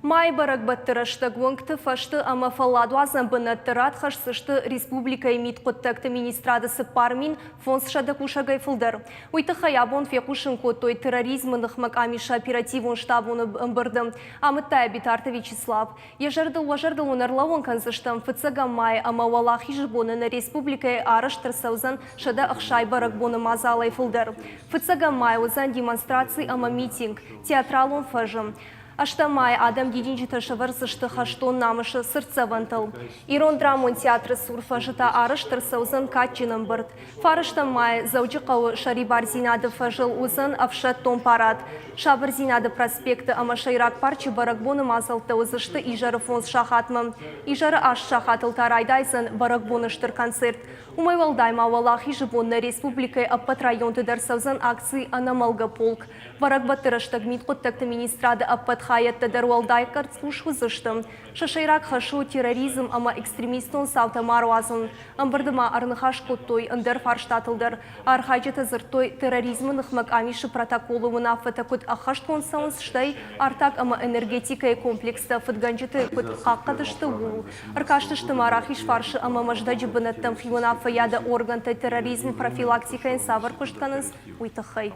Май барак баттырышты гуңкты фашты ама фалладуазан бынаттырат хашсышты республика имит қоттакты министрадысы пармин фонсшада кушагай фылдар. Уйты хаябон фекушын коттой терроризмных мак амиша оперативун штабуны бұрды. Амыттай Битарты Вячеслав. Ежардыл унарлауын канзыштам фыцага май ама валахи жбоны на республикай арыштыр саузан шада ақшай барак боны мазалай фылдар. Фыцага май узан демонстрации ама митинг, театралун фажым. Аштамай адам единчі ташыварсышты хаштон намышы сыртсавантыл. Ирон драмон театры сурфа жыта арыштыр саузын катчиным бұрд. Фарыштамай заучы қауы Шарибар Зинады фажыл узын афшат том парад. Шабыр Зинады проспекты ама шайрак парчы баракбоны мазалты узышты ижары фонс шахатмым. Ижары аш шахатыл тарайдайзын баракбоныштыр концерт. Умай валдайма валахи жыбонны республикай аппат районты дарсаузын акции анамалга полк. Баракбаттырыштык митқоттакты министрады аппат хаятты дарвалдай карцуш вызыштым. Шашайрак хашу терроризм ама экстремистон саута маруазын. Амбырдыма арныхаш коттой ындыр фарштатылдыр. Архайджеты зыртой терроризмных мак амиши протоколы вунафыта кут ахаштон саунс штай артак ама энергетикай комплекста фытганджеты кут хаққатышты вул. Аркаштышты марахиш фаршы ама маждаджы бынаттым фивунафа яда органты терроризм профилактикаен савар кыштканыз уйтахай.